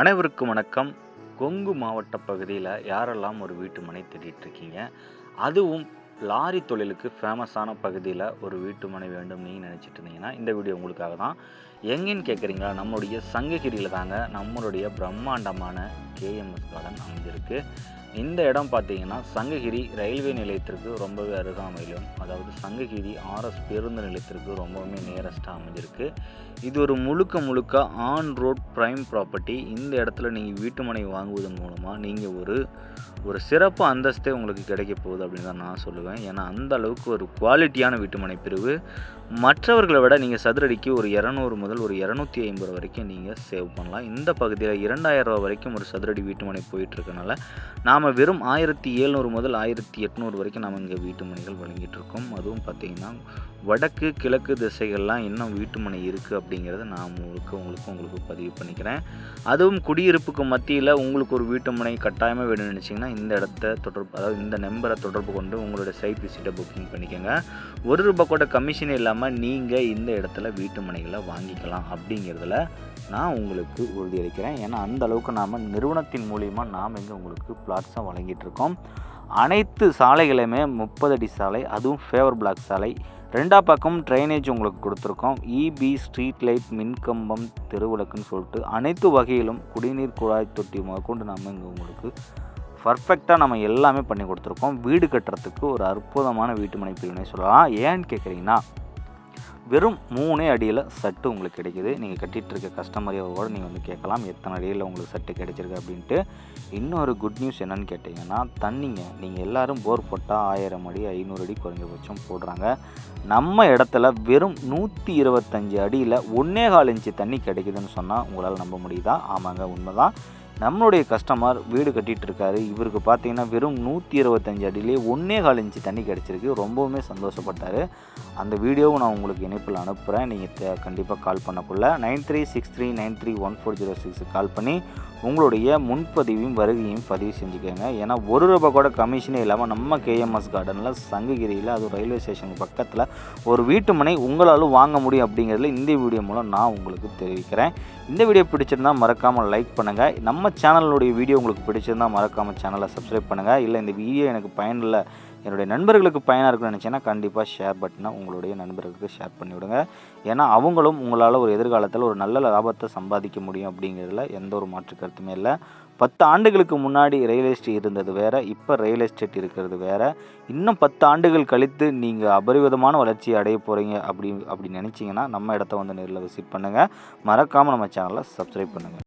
அனைவருக்கும் வணக்கம். கொங்கு மாவட்ட பகுதியில் யாரெல்லாம் ஒரு வீட்டு மனை தேடிட்டு இருக்கீங்க, அதுவும் லாரி தொழிலுக்கு ஃபேமஸான பகுதியில் ஒரு வீட்டு மனை வேண்டும் நீங்கள் நினச்சிட்டு இருந்தீங்கன்னா இந்த வீடியோ உங்களுக்காக தான். எங்கேன்னு கேட்குறீங்களா? நம்மளுடைய சங்ககிரியில் தாங்க நம்மளுடைய பிரம்மாண்டமான கேஎம்எஸ் கார்டன் அமைஞ்சிருக்கு. இந்த இடம் பார்த்தீங்கன்னா சங்ககிரி ரயில்வே நிலையத்திற்கு ரொம்பவே அருகாமையிலும், அதாவது சங்ககிரி ஆர்எஸ் பேருந்து நிலையத்திற்கு ரொம்பவுமே நியரஸ்ட்டாக அமைஞ்சிருக்கு. இது ஒரு முழுக்க ஆன் ரோட் ப்ரைம் ப்ராப்பர்ட்டி. இந்த இடத்துல நீங்கள் வீட்டு மனை வாங்குவதன் மூலமாக நீங்கள் ஒரு சிறப்பு அந்தஸ்தே உங்களுக்கு கிடைக்க போகுது அப்படின்னு தான் நான் சொல்லுவேன். ஏன்னா அந்த அளவுக்கு ஒரு குவாலிட்டியான வீட்டுமனை பிரிவு. மற்றவர்களை விட நீங்கள் சதுரடிக்கு ஒரு 200 முதல் ஒரு 250 வரைக்கும் நீங்கள் சேவ் பண்ணலாம். இந்த பகுதியில் 2000 ரூபா வரைக்கும் ஒரு சதுரடி வீட்டுமனை போயிட்டுருக்கனால நாம் வெறும் 1700 முதல் 1800 வரைக்கும் நம்ம இங்கே வீட்டுமனைகள் வழங்கிட்டு இருக்கோம். அதுவும் பார்த்திங்கன்னா வடக்கு கிழக்கு திசைகள்லாம் இன்னும் வீட்டுமனை இருக்குது அப்படிங்கிறத நான் உங்களுக்கு பதிவு பண்ணிக்கிறேன். அதுவும் குடியிருப்புக்கு மத்தியில் உங்களுக்கு ஒரு வீட்டுமனை கட்டாயமாக வேணும்னு நினச்சிங்கன்னா இந்த இடத்த அதாவது இந்த நம்பரை தொடர்பு கொண்டு உங்களுடைய சைட் விசிட்டை புக்கிங் பண்ணிக்கோங்க. ₹1 கூட கமிஷன் இல்லாமல் நீங்கள் இந்த இடத்துல வீட்டுமனைகளை வாங்கிக்கலாம் அப்படிங்கிறதுல நான் உங்களுக்கு உறுதியளிக்கிறேன். ஏன்னா அந்த அளவுக்கு நாம் நிறுவனத்தின் மூலிமா நாம் இங்கே உங்களுக்கு பிளாட்ஸாக வழங்கிட்டு இருக்கோம். அனைத்து சாலைகளுமே 30 அடி சாலை, அதுவும் ஃபேவர் பிளாக் சாலை. 2 பக்கம் ட்ரைனேஜ் உங்களுக்கு கொடுத்துருக்கோம். இபி, ஸ்ட்ரீட் லைட், மின்கம்பம், தெருவிளக்குன்னு சொல்லிட்டு அனைத்து வகையிலும் குடிநீர் குழாய் தொட்டி முதற்கொண்டு நம்ம இங்கே உங்களுக்கு பர்ஃபெக்டாக நம்ம எல்லாமே பண்ணி கொடுத்துருக்கோம். வீடு கட்டுறதுக்கு ஒரு அற்புதமான வீட்டுமனை பிரிவினை சொல்லலாம். ஏன்னு கேட்குறீங்கன்னா வெறும் 3 அடியில் சட்டு உங்களுக்கு கிடைக்கிது. நீங்கள் கட்டிகிட்டு இருக்க கஸ்டமரோடு நீங்கள் வந்து கேட்கலாம் எத்தனை அடியில் உங்களுக்கு சட்டு கிடைச்சிருக்கு அப்படின்ட்டு. இன்னொரு குட் நியூஸ் என்னென்னு கேட்டிங்கன்னா, தண்ணிங்க நீங்கள் எல்லோரும் போர் போட்டால் 1000 அடி 500 அடி குறைஞ்சபட்சம் போடுறாங்க. நம்ம இடத்துல வெறும் 125 அடியில் 1.25 இன்ச்சு தண்ணி கிடைக்குதுன்னு சொன்னால் உங்களால் நம்ப முடியுதா? ஆமாங்க, உண்மைதான். நம்மளுடைய கஸ்டமர் வீடு கட்டிகிட்டு இருக்காரு. இவருக்கு பார்த்தீங்கன்னா வெறும் 125 அடியிலே 1.25 இன்ச்சு தண்ணி கிடச்சிருக்கு. ரொம்பவுமே சந்தோஷப்பட்டார். அந்த வீடியோவும் நான் உங்களுக்கு இணைப்பில் அனுப்புகிறேன். நீங்கள் கண்டிப்பாக கால் பண்ணக்குள்ள 9363931406 கால் பண்ணி உங்களுடைய முன்பதிவையும் வருகையும் பதிவு செஞ்சுக்கோங்க. ஏன்னா ₹1 கூட கமிஷனே இல்லாமல் நம்ம கேஎம்எஸ் கார்டனில் சங்ககிரியில், அது ரயில்வே ஸ்டேஷனுக்கு பக்கத்தில் ஒரு வீட்டு மனை உங்களால் வாங்க முடியும் அப்படிங்கிறதுல இந்த வீடியோ மூலம் நான் உங்களுக்கு தெரிவிக்கிறேன். இந்த வீடியோ பிடிச்சிருந்தால் மறக்காமல் லைக் பண்ணுங்கள். நம்ம சேனலுடைய வீடியோ உங்களுக்கு பிடிச்சிருந்தால் மறக்காமல் சேனலை சப்ஸ்கிரைப் பண்ணுங்கள். இல்லை இந்த வீடியோ எனக்கு பயனில்லை, என்னுடைய நண்பர்களுக்கு பயனாக இருக்குன்னு நினச்சேன்னா கண்டிப்பாக ஷேர் பட்டனை உங்களுடைய நண்பர்களுக்கு ஷேர் பண்ணிவிடுங்க. ஏன்னா அவங்களும் உங்களால் ஒரு எதிர்காலத்தில் ஒரு நல்ல லாபத்தை சம்பாதிக்க முடியும் அப்படிங்கிறதுல எந்த ஒரு மாற்று கருத்துமே இல்லை. 10 ஆண்டுகளுக்கு முன்னாடி ரியல் எஸ்டேட் இருந்தது வேறு, இப்போ ரியல் எஸ்டேட் இருக்கிறது வேறு. இன்னும் 10 ஆண்டுகள் கழித்து நீங்கள் அபரிவிதமான வளர்ச்சியை அடைய போகிறீங்க அப்படி நினச்சிங்கன்னா நம்ம இடத்த வந்து நேரில் விசிட் பண்ணுங்கள். மறக்காமல் நம்ம சேனலை சப்ஸ்கிரைப் பண்ணுங்கள்.